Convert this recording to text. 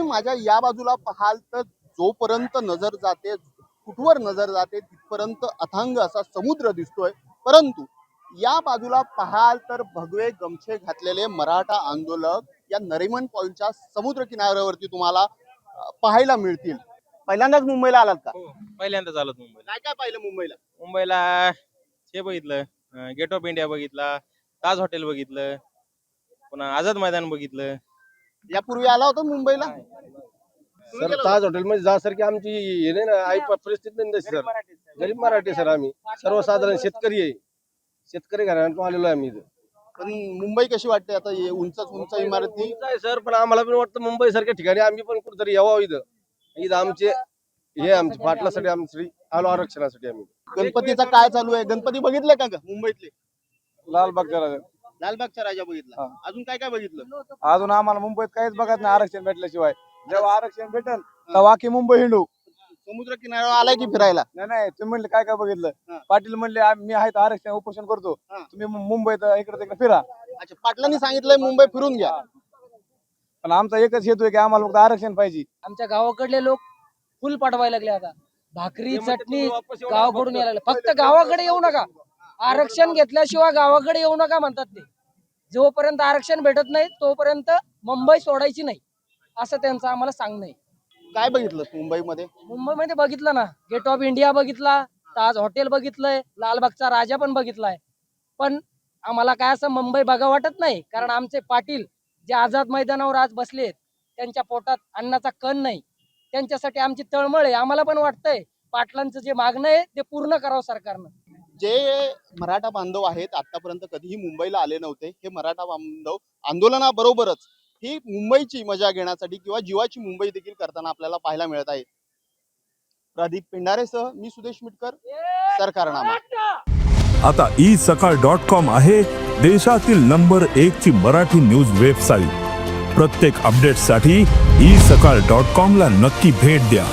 माझ्या या बाजूला पाहाल तर जोपर्यंत नजर जाते, कुठवर नजर जाते तिथपर्यंत अथांग असा समुद्र दिसतोय. परंतु या बाजूला पाहाल तर भगवे गमछे घातलेले मराठा आंदोलक या नरिमन पॉइंटच्या समुद्र किनाऱ्यावरती तुम्हाला पाहायला मिळतील. पहिल्यांदाच मुंबईला आलात का? पहिल्यांदाच आलो मुंबईला. काय काय पाहिलं मुंबईला? मुंबईला हे बघितलं, गेट ऑफ इंडिया बघितला, ताज हॉटेल बघितलं, पुन्हा आझाद मैदान बघितलं. यापूर्वी आला होता मुंबईला? सर ताज हॉटेल मध्ये जासारखी आमची हे नाही ना, आई परिस्थिती नाही सर. गरीब मराठी सर, आम्ही सर्वसाधारण शेतकरी आहे, शेतकरी घराण्यातून आलेलो आहे आम्ही इथं. पण मुंबई कशी वाटते आता? उंच उंच इमारती आहे सर, पण आम्हाला पण वाटतं मुंबई सारख्या ठिकाणी आम्ही पण कुठेतरी यावं. इथं आमचे हे आमच्या पाटलासाठी आमची आलो आरक्षणासाठी आम्ही. गणपतीचा काय चालू आहे? गणपती बघितले का मुंबईतले? लालबागचा राजा, लालबागचा राजा बघितला. अजून काय काय बघितलं? अजून आम्हाला मुंबईत काहीच बघत नाही आरक्षण भेटल्याशिवाय. जेव्हा आरक्षण भेटेल तेव्हा की मुंबई हिंडू. समुद्र किनाऱ्यावर आलाय की फिरायला? नाही तुम्ही म्हणले काय काय बघितलं? पाटील म्हणले मी आहे आरक्षण उपोषण करतो, तुम्ही मुंबईत इकडे तिकडे फिरा. अच्छा, पाटलांनी सांगितलंय मुंबई फिरून घ्या. पण आमचा एकच हेतू आहे की आम्हाला फक्त आरक्षण पाहिजे. आमच्या गावाकडले लोक फुल पाठवायला लागले. आता भाकरी चटणी गावाकडून यायला लागले. फक्त गावाकडे येऊ नका, आरक्षण घेतल्याशिवाय गावाकडे येऊ नका म्हणतात ते. जोपर्यंत आरक्षण भेटत नाही तोपर्यंत मुंबई सोडायची नाही, असं त्यांचं आम्हाला सांगणं आहे. काय बघितलं मुंबईमध्ये? मुंबईमध्ये बघितलं ना, गेट ऑफ इंडिया बघितला, ताज हॉटेल बघितलंय, लालबागचा राजा पण बघितलाय. पण आम्हाला काय असं मुंबई बघा वाटत नाही, कारण आमचे पाटील जे आझाद मैदानावर आज बसलेत त्यांच्या पोटात अन्नाचा कण नाही. त्यांच्यासाठी आमची तळमळ आहे. आम्हाला पण वाटतंय पाटलांचं जे मागणं आहे ते पूर्ण करावं सरकारनं. जे मराठा बांधव आहेत आतापर्यंत कधीही मुंबईला आले नव्हते, हे मराठा बांधव आंदोलनाबरोबरच ही मुंबईची मजा घेण्यासाठी किंवा जीवाची मुंबई देखील करताना आपल्याला पाहायला मिळत आहे. प्रदीप पेंढारेसह मी सुदेश मिटकर, सरकारनामा. आता isakal.com आहे देशातील नंबर 1 ची मराठी न्यूज वेबसाईट. प्रत्येक अपडेटसाठी isakal.com ला नक्की भेट द्या.